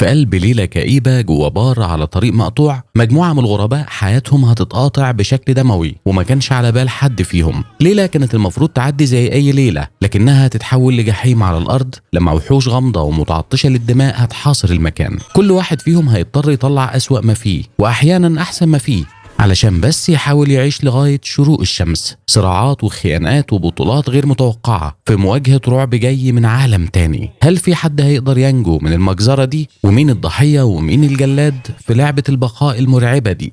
في قلب ليلة كئيبة جوا بار على طريق مقطوع، مجموعة من الغرباء حياتهم هتتقاطع بشكل دموي وما كانش على بال حد فيهم. ليلة كانت المفروض تعدي زي أي ليلة، لكنها هتتحول لجحيم على الأرض لما وحوش غامضة ومتعطشة للدماء هتحاصر المكان. كل واحد فيهم هيضطر يطلع أسوأ ما فيه وأحيانا أحسن ما فيه علشان بس يحاول يعيش لغاية شروق الشمس. صراعات وخيانات وبطولات غير متوقعة في مواجهة رعب جاي من عالم تاني. هل في حد هيقدر ينجو من المجزرة دي؟ ومين الضحية ومين الجلاد في لعبة البقاء المرعبة دي؟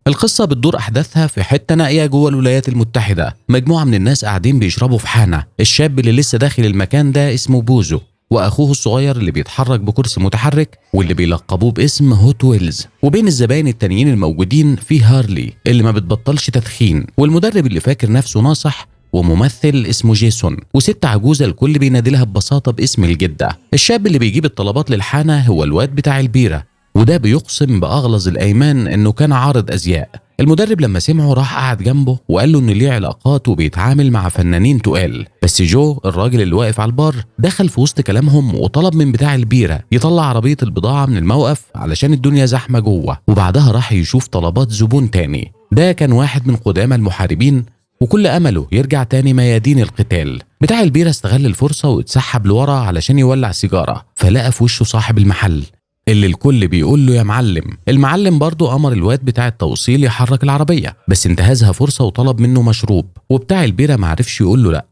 القصة بتدور أحداثها في حتة نائية جوه الولايات المتحدة. مجموعة من الناس قاعدين بيشربوا في حانة. الشاب اللي لسه داخل المكان ده اسمه بوزو، واخوه الصغير اللي بيتحرك بكرسي متحرك واللي بيلقبوه باسم هوت ويلز. وبين الزباين التانيين الموجودين في هارلي اللي ما بتبطلش تدخين، والمدرب اللي فاكر نفسه ناصح، وممثل اسمه جيسون، وست عجوزة الكل بينادي لها ببساطة باسم الجدة. الشاب اللي بيجيب الطلبات للحانة هو الواد بتاع البيرة، وده بيقسم بأغلظ الأيمان إنه كان عارض أزياء. المدرب لما سمعه راح قعد جنبه وقال له إنه ليه علاقات وبيتعامل مع فنانين تقال. بس جو الراجل اللي واقف على البار دخل في وسط كلامهم وطلب من بتاع البيرة يطلع عربية البضاعة من الموقف علشان الدنيا زحمة جوه، وبعدها راح يشوف طلبات زبون تاني. ده كان واحد من قدامى المحاربين وكل أمله يرجع تاني ميادين القتال. بتاع البيرة استغل الفرصة واتسحب لورا علشان يولع سيجارة، فلقى في وشه صاحب المحل اللي الكل بيقول له يا معلم. المعلم برضه أمر الواد بتاع التوصيل يحرك العربية، بس انتهزها فرصة وطلب منه مشروب، وبتاع البيرة معرفش يقول له لأ.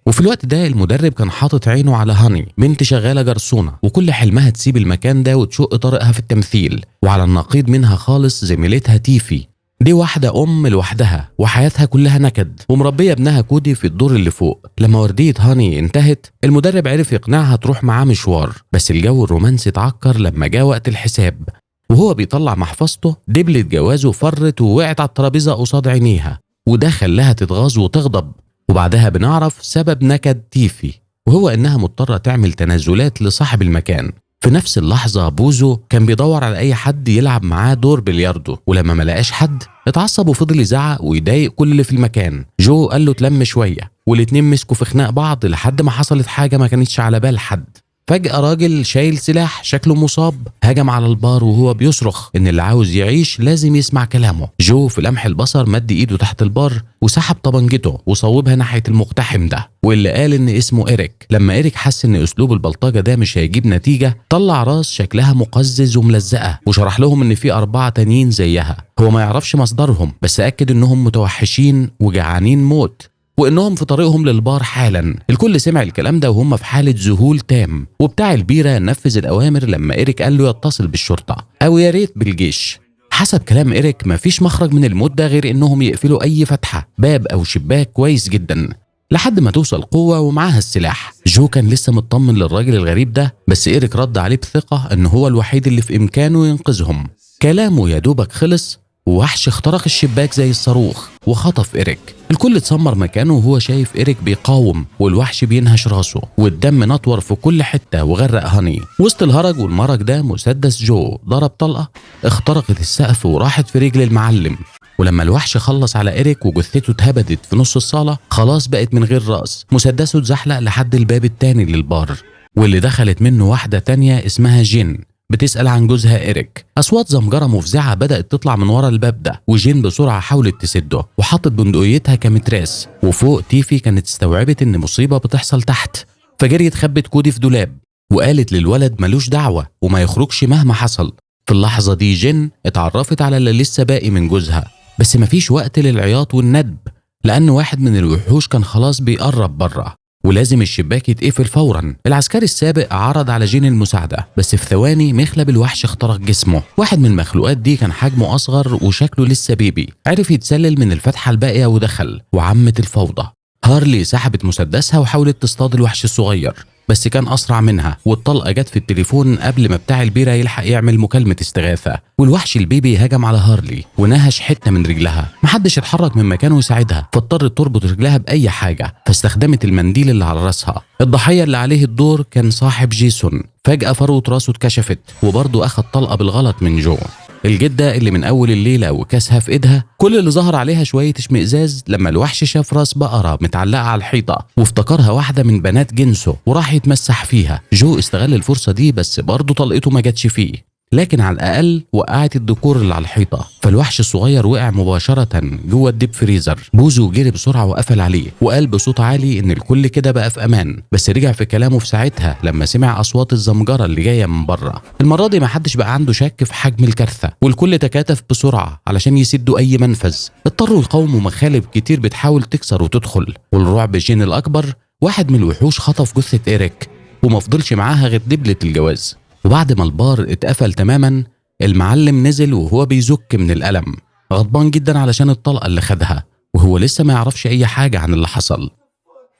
وفي الوقت ده المدرب كان حاطط عينه على هاني، بنت شغالة جرسونة وكل حلمها تسيب المكان ده وتشق طريقها في التمثيل. وعلى النقيض منها خالص زميلتها تيفي، دي واحدة أم لوحدها وحياتها كلها نكد، ومربية ابنها كودي في الدور اللي فوق. لما وردية هاني انتهت المدرب عرف يقنعها تروح معاه مشوار، بس الجو الرومانسي اتعكر لما جاء وقت الحساب. وهو بيطلع محفظته دبلة جوازه فرت ووقعت على الترابيزة قصاد عينيها، وده خلاها تتغاظ وتغضب. وبعدها بنعرف سبب نكد تيفي، وهو إنها مضطرة تعمل تنازلات لصاحب المكان. في نفس اللحظة بوزو كان بيدور على أي حد يلعب معاه دور بلياردو، ولما ما لقاش حد اتعصب وفضل يزعق ويضايق كل اللي في المكان. جو قال له تلم شوية، والاتنين مسكوا في خناق بعض لحد ما حصلت حاجة ما كانتش على بال حد. فجأة راجل شايل سلاح شكله مصاب هجم على البار وهو بيصرخ إن اللي عاوز يعيش لازم يسمع كلامه. جو في لمح البصر مد إيده تحت البار وسحب طبنجته وصوبها ناحية المقتحم ده، واللي قال إن اسمه إيريك. لما إيريك حس إن أسلوب البلطجة ده مش هيجيب نتيجة، طلع راس شكلها مقزز وملزقة وشرح لهم إن في 4 تانيين زيها. هو ما يعرفش مصدرهم، بس أكد إنهم متوحشين وجعانين موت، وإنهم في طريقهم للبار حالا. الكل سمع الكلام ده وهم في حالة ذهول تام، وبتاع البيرة نفذ الأوامر لما إيريك قال له يتصل بالشرطة أو يا ريت بالجيش. حسب كلام إيريك مفيش مخرج من المود ده غير إنهم يقفلوا أي فتحة باب أو شباك كويس جدا لحد ما توصل قوة ومعاها السلاح. جو كان لسه مطمن للراجل الغريب ده، بس إيريك رد عليه بثقة إن هو الوحيد اللي في إمكانه ينقذهم. كلامه يا دوبك خلص ووحش اخترق الشباك زي الصاروخ وخطف إيريك. الكل اتسمر مكانه وهو شايف إيريك بيقاوم والوحش بينهش راسه والدم نطور في كل حتة وغرق هاني. وسط الهرج والمرج ده مسدس جو ضرب طلقة اخترقت السقف وراحت في رجل المعلم. ولما الوحش خلص على إيريك وجثته اتهبدت في نص الصالة خلاص بقت من غير رأس، مسدسه اتزحلق لحد الباب التاني للبار، واللي دخلت منه واحدة تانية اسمها جين بتسأل عن جوزها إيريك. أصوات زمجرة مفزعة بدأت تطلع من ورا الباب ده، وجين بسرعة حاولت تسده وحطت بندقيتها كمتراس. وفوق تيفي كانت استوعبت إن مصيبة بتحصل تحت، فجريت خبت كودي في دولاب وقالت للولد ملوش دعوة وما يخرجش مهما حصل. في اللحظة دي جين اتعرفت على اللي لسه باقي من جوزها، بس مفيش وقت للعياط والندب لأن واحد من الوحوش كان خلاص بيقرب بره ولازم الشباك يتقفل فورا. العسكري السابق عرض على جين المساعدة، بس في ثواني مخلب الوحش اخترق جسمه. واحد من المخلوقات دي كان حجمه أصغر وشكله لسه بيبي، عرف يتسلل من الفتحة الباقية ودخل وعمت الفوضى. هارلي سحبت مسدسها وحاولت تصطاد الوحش الصغير، بس كان أسرع منها والطلقة جت في التليفون قبل ما بتاع البيرة يلحق يعمل مكالمة استغاثة. والوحش البيبي هجم على هارلي ونهش حتة من رجلها، محدش اتحرك من مكانه يساعدها، فاضطرت تربط رجلها بأي حاجة فاستخدمت المنديل اللي على راسها. الضحية اللي عليه الدور كان صاحب جيسون. فجأة فروة راسه اتكشفت وبرضه أخد طلقة بالغلط من جو. الجدة اللي من أول الليلة وكاسها في إيدها كل اللي ظهر عليها شوية اشمئزاز لما الوحش شاف راس بقرة متعلقة على الحيطة وافتكرها واحدة من بنات جنسه وراح يتمسح فيها. جو استغل الفرصة دي بس برضه طلقته ما جاتش فيه، لكن على الأقل وقعت الديكور اللي على الحيطة، فالوحش الصغير وقع مباشرة جوه الديب فريزر. بوزو جري بسرعة وقفل عليه وقال بصوت عالي إن الكل كده بقى في أمان، بس رجع في كلامه في ساعتها لما سمع أصوات الزمجرة اللي جاية من بره. المرة دي محدش بقى عنده شك في حجم الكارثة، والكل تكاتف بسرعة علشان يسدوا أي منفذ. اضطروا يقاوموا مخالب كتير بتحاول تكسر وتدخل، والرعب جين الأكبر واحد من الوحوش خطف جثة إيريك ومفضلش معاها غير دبلة الجواز. وبعد ما البار اتقفل تماما المعلم نزل وهو بيزك من الألم، غضبان جدا علشان الطلقة اللي خدها وهو لسه ما يعرفش أي حاجة عن اللي حصل.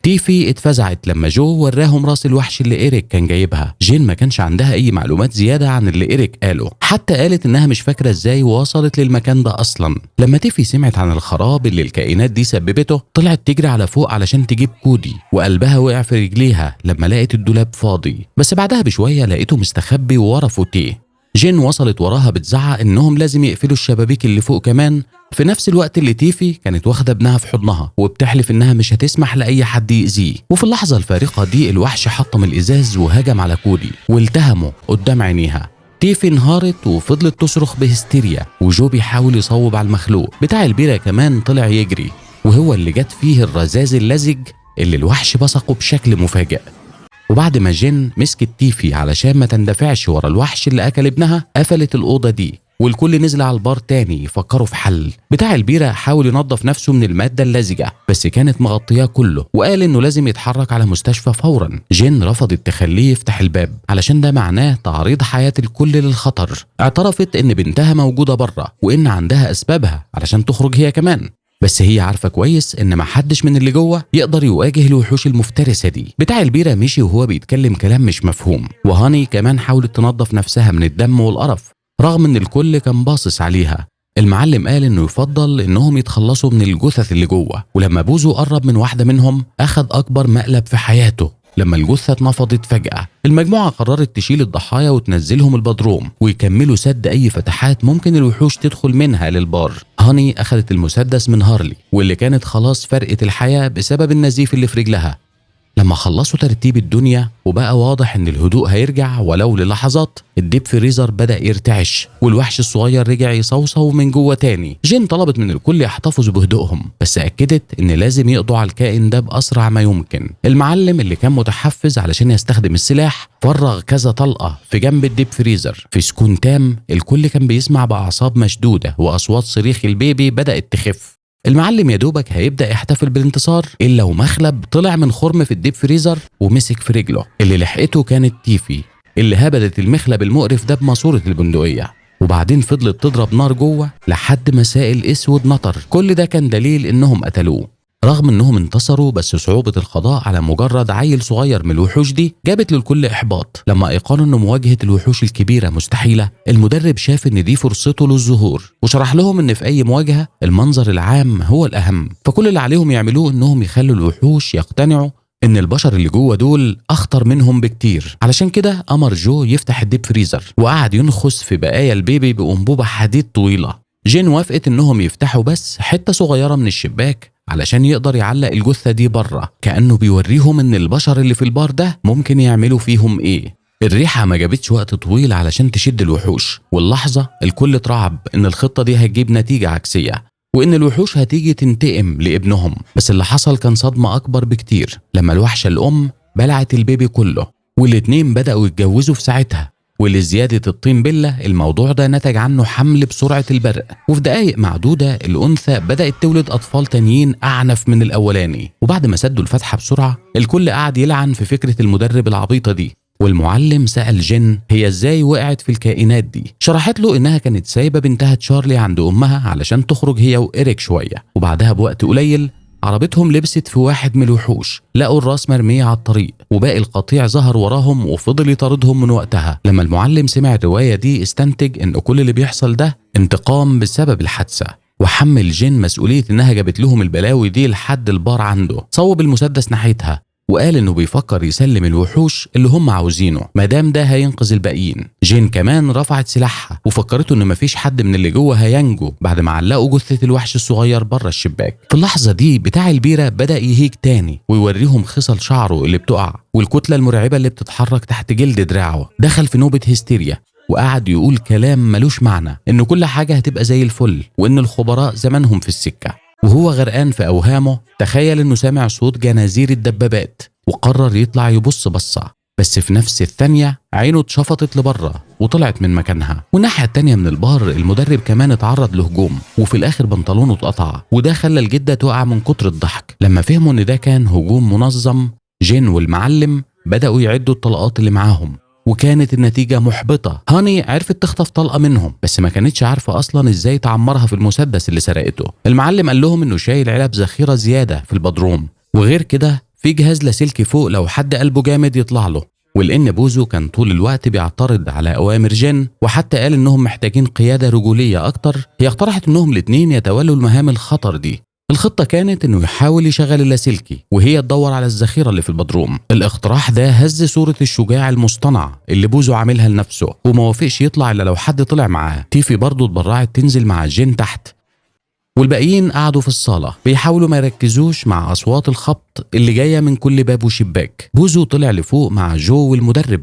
تيفي اتفزعت لما جو وراهم راس الوحش اللي إيريك كان جايبها. جين ما كانش عندها أي معلومات زيادة عن اللي إيريك قاله، حتى قالت إنها مش فاكرة إزاي وصلت للمكان ده أصلا. لما تيفي سمعت عن الخراب اللي الكائنات دي سببته طلعت تجري على فوق علشان تجيب كودي، وقلبها وقع في رجليها لما لقت الدولاب فاضي. بس بعدها بشوية لقيته مستخبي ورا فوتيه. جين وصلت وراها بتزعق إنهم لازم يقفلوا الشبابيك اللي فوق كمان، في نفس الوقت اللي تيفي كانت واخدة ابنها في حضنها وبتحلف إنها مش هتسمح لأي حد يأذيه. وفي اللحظة الفارقة دي الوحش حطم الإزاز وهجم على كودي والتهمه قدام عينيها. تيفي انهارت وفضلت تصرخ بهستيريا، وجو بيحاول يصوب على المخلوق بتاع البيرة كمان طلع يجري، وهو اللي جت فيه الرذاذ اللزج اللي الوحش بصقه بشكل مفاجئ. وبعد ما جين مسكت تيفي علشان ما تندفعش ورا الوحش اللي أكل ابنها قفلت الأوضة دي، والكل نزل على البار تاني يفكروا في حل. بتاع البيرة حاول ينظف نفسه من المادة اللزجة بس كانت مغطياه كله، وقال إنه لازم يتحرك على مستشفى فورا. جين رفضت تخليه يفتح الباب علشان ده معناه تعريض حياة الكل للخطر. اعترفت إن بنتها موجودة بره وإن عندها أسبابها علشان تخرج هي كمان، بس هي عارفة كويس إن محدش من اللي جوه يقدر يواجه الوحوش المفترسة دي. بتاع البيرة مشي وهو بيتكلم كلام مش مفهوم، وهاني كمان حاولت تنظف نفسها من الدم والقرف رغم إن الكل كان باصص عليها. المعلم قال إنه يفضل إنهم يتخلصوا من الجثث اللي جوه، ولما بوزو قرب من واحدة منهم أخذ أكبر مقلب في حياته لما الجثة اتنفضت فجأة. المجموعة قررت تشيل الضحايا وتنزلهم البدروم ويكملوا سد أي فتحات ممكن الوحوش تدخل منها للبار. هاني أخذت المسدس من هارلي واللي كانت خلاص فرقت الحياة بسبب النزيف اللي في رجلها. لما خلصوا ترتيب الدنيا وبقى واضح ان الهدوء هيرجع ولو للحظات، الديب فريزر بدأ يرتعش والوحش الصغير رجع يصوصو من جوه تاني. جين طلبت من الكل يحتفظوا بهدوءهم بس أكدت ان لازم يقضوا على الكائن ده بأسرع ما يمكن. المعلم اللي كان متحفز علشان يستخدم السلاح فرغ كذا طلقة في جنب الديب فريزر. في سكون تام الكل كان بيسمع بأعصاب مشدودة وأصوات صريخ البيبي بدأت تخف. المعلم يا دوبك هيبدأ يحتفل بالانتصار إلا ومخلب طلع من خرم في الديب فريزر ومسك في رجله. اللي لحقته كانت تيفي اللي هبدت المخلب المقرف ده بماسورة البندقية، وبعدين فضلت تضرب نار جوه لحد ما سائل اسود نطر. كل ده كان دليل انهم قتلوه. رغم انهم انتصروا بس صعوبة القضاء على مجرد عيل صغير من الوحوش دي جابت للكل احباط. لما ايقنوا ان مواجهة الوحوش الكبيرة مستحيلة المدرب شاف ان دي فرصته للظهور وشرح لهم ان في اي مواجهة المنظر العام هو الاهم، فكل اللي عليهم يعملوه انهم يخلوا الوحوش يقتنعوا ان البشر اللي جوه دول اخطر منهم بكتير. علشان كده امر جو يفتح الديب فريزر وقعد ينخس في بقايا البيبي بانبوبة حديد طويلة. جين وافقت انهم يفتحوا بس حتة صغيرة من الشباك علشان يقدر يعلق الجثة دي بره، كأنه بيوريهم ان البشر اللي في البار ده ممكن يعملوا فيهم ايه. الريحة ما جابتش وقت طويل علشان تشد الوحوش، واللحظة الكل اترعب ان الخطة دي هتجيب نتيجة عكسية وان الوحوش هتيجي تنتقم لابنهم. بس اللي حصل كان صدمة اكبر بكتير لما الوحشة الام بلعت البيبي كله، والاتنين بدأوا يتجوزوا في ساعتها. ولزيادة الطين بلة الموضوع ده نتج عنه حمل بسرعة البرق، وفي دقايق معدودة الأنثى بدأت تولد أطفال تانيين أعنف من الأولاني. وبعد ما سدوا الفتحة بسرعة الكل قعد يلعن في فكرة المدرب العبيطة دي، والمعلم سأل جين هي ازاي وقعت في الكائنات دي. شرحت له انها كانت سايبة بنتها تشارلي عند امها علشان تخرج هي وإيريك شوية، وبعدها بوقت قليل عربتهم لبست في واحد من الوحوش، لقوا الراس مرمية على الطريق وباقي القطيع ظهر وراهم وفضل يطاردهم من وقتها. لما المعلم سمع الرواية دي استنتج ان كل اللي بيحصل ده انتقام بسبب الحادثة، وحمل جين مسؤولية انها جابت لهم البلاوي دي لحد البار عنده. صوب المسدس ناحيتها وقال انه بيفكر يسلم الوحوش اللي هم عاوزينه مادام ده هينقذ الباقيين. جين كمان رفعت سلاحها وفكرته ان مفيش حد من اللي جوه هينجو بعد ما علقوا جثة الوحش الصغير بره الشباك. في اللحظة دي بتاع البيرة بدأ يهيج تاني ويوريهم خصل شعره اللي بتقع والكتلة المرعبة اللي بتتحرك تحت جلد دراعه. دخل في نوبة هستيريا وقعد يقول كلام ملوش معنى، ان كل حاجة هتبقى زي الفل وان الخبراء زمانهم في السكة. وهو غرقان في أوهامه تخيل انه سامع صوت جنازير الدبابات وقرر يطلع يبص بصة، بس في نفس الثانية عينه اتشفطت لبره وطلعت من مكانها. والناحية التانية من البار المدرب كمان اتعرض لهجوم وفي الآخر بنطلونه اتقطع، وده خلى الجدة تقع من كتر الضحك. لما فهموا ان ده كان هجوم منظم جين والمعلم بدأوا يعدوا الطلقات اللي معاهم، وكانت النتيجة محبطة. هاني عرفت تخطف طلقة منهم بس ما كانتش عارفة أصلا إزاي تعمرها في المسدس اللي سرقته. المعلم قال لهم إنه شايل علب ذخيرة زيادة في البدروم، وغير كده في جهاز لاسلكي فوق لو حد قلبه جامد يطلع له. ولأن بوزو كان طول الوقت بيعترض على أوامر جين وحتى قال إنهم محتاجين قيادة رجولية أكتر، هي اقترحت إنهم الاتنين يتولوا المهام الخطر دي. الخطة كانت انه يحاول يشغل اللاسلكي وهي تدور على الذخيرة اللي في البدروم. الاقتراح ده هز صورة الشجاع المصطنع اللي بوزو عاملها لنفسه وما وافقش يطلع الا لو حد طلع معاه. تيفي برضه اتبرعت تنزل مع جين تحت، والباقيين قعدوا في الصالة بيحاولوا ما يركزوش مع أصوات الخبط اللي جاية من كل باب وشباك. بوزو طلع لفوق مع جو والمدرب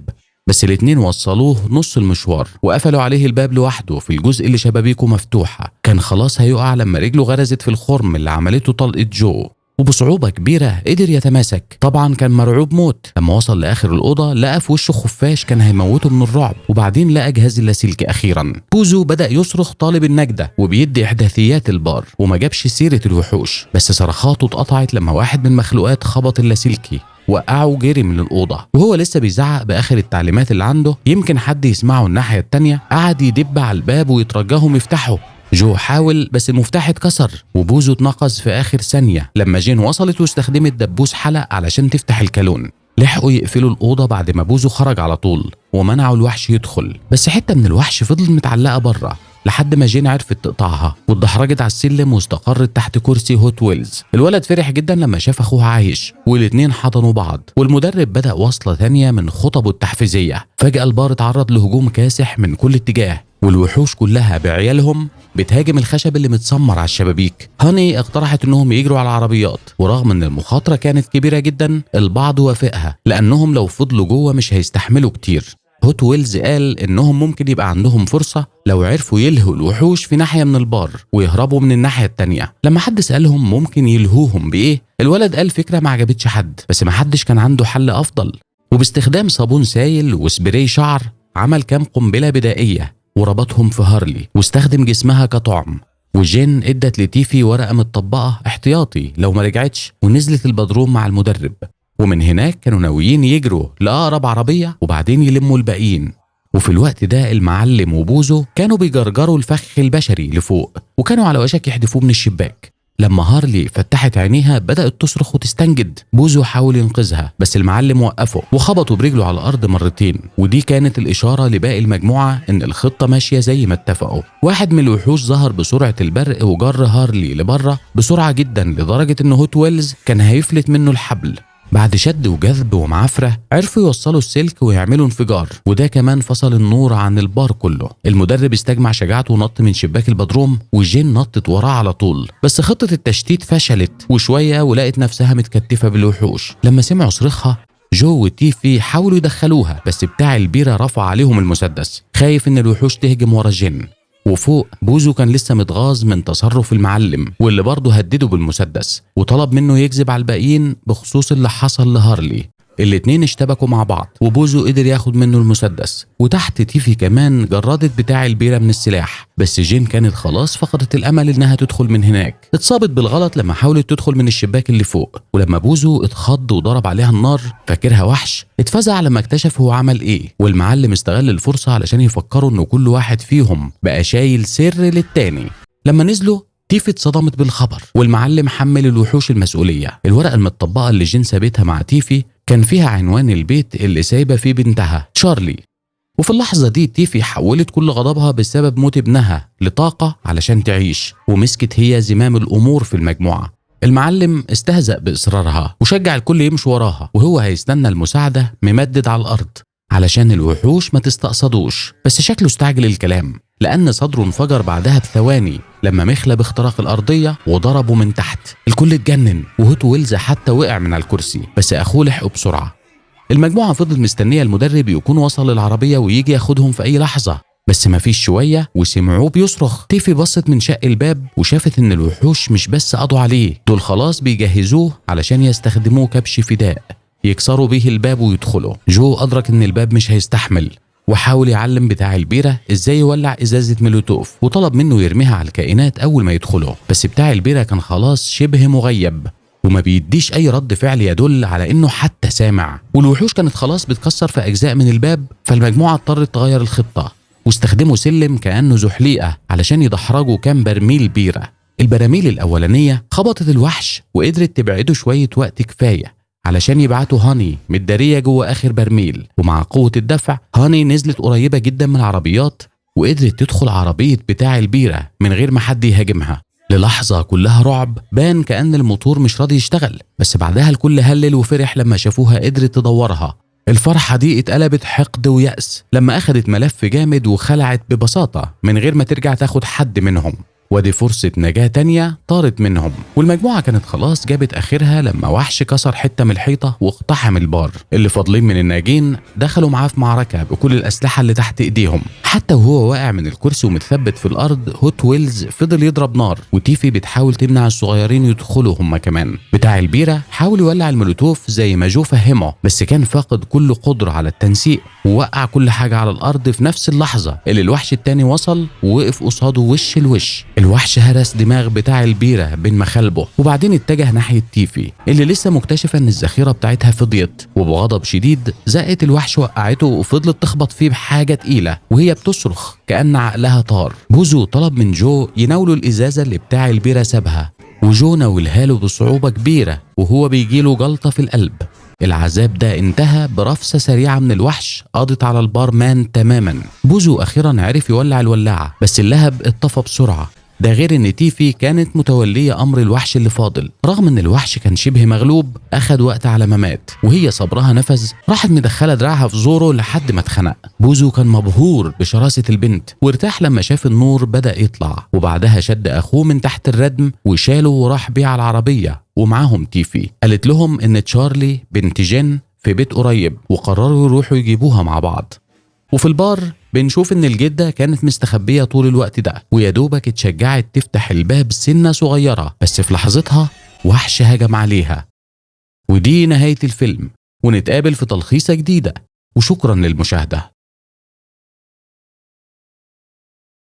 بس الاتنين وصلوه نص المشوار وقفلوا عليه الباب لوحده في الجزء اللي شبابيكه مفتوحة. كان خلاص هيقع لما رجله غرزت في الخرم اللي عملته طلقة جو، وبصعوبة كبيرة قدر يتماسك. طبعا كان مرعوب موت. لما وصل لآخر الأوضة لقى في وشه خفاش كان هيموته من الرعب، وبعدين لقى جهاز اللاسلكي أخيرا. بوزو بدأ يصرخ طالب النجدة وبيدي إحداثيات البار وما جابش سيرة الوحوش، بس صرخاته اتقطعت لما واحد من المخلوقات خبط اللاسلكي وقعه وجري من الأوضة. وهو لسه بيزعق بآخر التعليمات اللي عنده يمكن حد يسمعه الناحية التانية، قعد يدب على الباب ويترجاهم يفتحوا. جو حاول بس المفتاح اتكسر وبوزو اتنقص في آخر ثانية لما جين وصلت واستخدمت دبوس حلق علشان تفتح الكالون. لحقوا يقفلوا الأوضة بعد ما بوزو خرج على طول ومنعوا الوحش يدخل، بس حتة من الوحش فضلت متعلقة بره لحد ما جين عرفت تقطعها واتدحرجت على السلم واستقرت تحت كرسي هوت ويلز. الولد فرح جدا لما شاف اخوه عايش والاتنين حضنوا بعض، والمدرب بدأ وصلة ثانية من خطبه التحفيزية. فجأة البار اتعرض لهجوم كاسح من كل اتجاه والوحوش كلها بعيالهم بتهاجم الخشب اللي متسمر على الشبابيك. هاني اقترحت انهم يجروا على العربيات، ورغم ان المخاطرة كانت كبيرة جدا البعض وافقها لانهم لو فضلوا جوه مش هيستحملوا كتير. هوت ويلز قال انهم ممكن يبقى عندهم فرصة لو عرفوا يلهوا الوحوش في ناحية من البار ويهربوا من الناحية التانية. لما حد سألهم ممكن يلهوهم بايه، الولد قال فكرة ما عجبتش حد بس ما حدش كان عنده حل افضل، وباستخدام صابون سايل وسبراي شعر عمل كام قنبلة بدائية وربطهم في هارلي واستخدم جسمها كطعم. وجين ادت لتيفي ورقة متطبقة احتياطي لو ما رجعتش ونزلت البدروم مع المدرب، ومن هناك كانوا ناويين يجروا لأقرب عربية وبعدين يلموا الباقيين. وفي الوقت ده المعلم وبوزو كانوا بيجرجروا الفخ البشري لفوق وكانوا على وشك يحدفوه من الشباك. لما هارلي فتحت عينيها بدأت تصرخ وتستنجد. بوزو حاول ينقذها بس المعلم وقفه وخبطوا برجله على الأرض مرتين، ودي كانت الإشارة لباقي المجموعة إن الخطة ماشية زي ما اتفقوا. واحد من الوحوش ظهر بسرعة البرق وجر هارلي لبره بسرعة جدا لدرجة إن هوت ويلز كان هيفلت منه الحبل. بعد شد وجذب ومعافرة عرفوا يوصلوا السلك ويعملوا انفجار، وده كمان فصل النور عن البار كله. المدرب استجمع شجاعته ونط من شباك البدروم وجين نطت وراه على طول، بس خطة التشتيت فشلت وشوية ولقت نفسها متكتفة بالوحوش. لما سمعوا صريخها جو وتيفي حاولوا يدخلوها بس بتاع البيرة رفع عليهم المسدس خايف ان الوحوش تهجم ورا جين. وفوق بوزو كان لسه متغاظ من تصرف المعلم واللي برضه هدده بالمسدس وطلب منه يكذب على الباقيين بخصوص اللي حصل لهارلي. الاتنين اشتبكوا مع بعض وبوزو قدر ياخد منه المسدس، وتحت تيفي كمان جردت بتاع البيرة من السلاح، بس جين كانت خلاص فقدت الامل انها تدخل من هناك. اتصابت بالغلط لما حاولت تدخل من الشباك اللي فوق، ولما بوزو اتخض وضرب عليها النار فاكرها وحش اتفزع لما اكتشف هو عمل ايه. والمعلم استغل الفرصة علشان يفكروا انه كل واحد فيهم بقى شايل سر للتاني. لما نزلوا تيفي اتصدمت بالخبر والمعلم حمل الوحوش المسؤولية. الورقة المتطبقة اللي جين سابتها مع تيفي كان فيها عنوان البيت اللي سايبة فيه بنتها تشارلي، وفي اللحظة دي تيفي حولت كل غضبها بسبب موت ابنها لطاقة علشان تعيش، ومسكت هي زمام الأمور في المجموعة. المعلم استهزأ بإصرارها وشجع الكل يمشي وراها، وهو هيستنى المساعدة ممدد على الأرض علشان الوحوش ما تستقصدوش. بس شكله استعجل الكلام لأن صدره انفجر بعدها بثواني لما مخلب اخترق الأرضية وضربه من تحت. الكل اتجنن وهوت ويلز حتى وقع من على الكرسي، بس أخوه لحقه بسرعة. المجموعة فضلت مستنية المدرب يكون وصل العربية ويجي ياخدهم في أي لحظة، بس مفيش شوية وسمعوه بيصرخ. تيفي بصت من شق الباب وشافت إن الوحوش مش بس قضوا عليه، دول خلاص بيجهزوه علشان يستخدموه كبش فداء يكسروا بيه الباب ويدخلوا. جو أدرك إن الباب مش هيستحمل وحاول يعلم بتاع البيرة ازاي يولع ازازة مولوتوف وطلب منه يرميها على الكائنات اول ما يدخلوا، بس بتاع البيرة كان خلاص شبه مغيب وما بيديش اي رد فعل يدل على انه حتى سامع. والوحوش كانت خلاص بتكسر في اجزاء من الباب، فالمجموعة اضطرت تغير الخطة واستخدموا سلم كأنه زحليقة علشان يدحرجوا كام برميل بيرة. البراميل الاولانية خبطت الوحش وقدرت تبعده شوية وقت كفاية علشان يبعتوا هاني متدارية جوه آخر برميل، ومع قوة الدفع هاني نزلت قريبة جدا من العربيات وقدرت تدخل عربية بتاع البيرة من غير ما حد يهاجمها. للحظة كلها رعب بان كأن الموتور مش راضي يشتغل، بس بعدها الكل هلل وفرح لما شافوها قدرت تدورها. الفرحة دي اتقلبت حقد ويأس لما أخدت ملف جامد وخلعت ببساطة من غير ما ترجع تاخد حد منهم، ودي فرصة نجاة تانية طارت منهم. والمجموعة كانت خلاص جابت آخرها لما وحش كسر حتة من الحيطة واقتحم البار. اللي فاضلين من الناجين دخلوا معاه في معركة بكل الأسلحة اللي تحت إيديهم. حتى وهو واقع من الكرسي ومتثبت في الأرض هوت ويلز فضل يضرب نار، وتيفي بتحاول تمنع الصغيرين يدخلوا هم كمان. بتاع البيرة حاول يولع المولوتوف زي ما جو فهمه، بس كان فاقد كل قدرة على التنسيق ووقع كل حاجة على الأرض في نفس اللحظة اللي الوحش التاني وصل ووقف قصاده وش لوش. الوحش هرس دماغ بتاع البيرة بين مخالبه وبعدين اتجه ناحية تيفي اللي لسه مكتشفة ان الذخيرة بتاعتها فضيت، وبغضب شديد زقت الوحش وقعته وفضلت تخبط فيه بحاجة تقيلة وهي بتصرخ كأن عقلها طار. بوزو طلب من جو يناوله الإزازة اللي بتاع البيرة سابها، وجو ناولها له بصعوبة كبيرة وهو بيجيله جلطة في القلب. العذاب ده انتهى برفسة سريعة من الوحش قضت على البارمان تماما. بوزو أخيرا عرف يولع الولاعة، بس اللهب اتطفى بسرعة. ده غير ان تيفي كانت متولية امر الوحش اللي فاضل. رغم ان الوحش كان شبه مغلوب اخد وقت على ما مات، وهي صبرها نفذ راحت مدخلة دراعها في زوره لحد ما اتخنق. بوزو كان مبهور بشراسة البنت وارتاح لما شاف النور بدأ يطلع، وبعدها شد اخوه من تحت الردم وشاله وراح بيه على العربية ومعاهم تيفي. قالت لهم ان تشارلي بنت جين في بيت قريب وقرروا يروحوا يجيبوها مع بعض. وفي البار بنشوف ان الجدة كانت مستخبية طول الوقت ده ويادوبك اتشجعت تفتح الباب سنة صغيرة، بس في لحظتها وحش هجم عليها. ودي نهاية الفيلم، ونتقابل في تلخيصة جديدة، وشكرا للمشاهدة.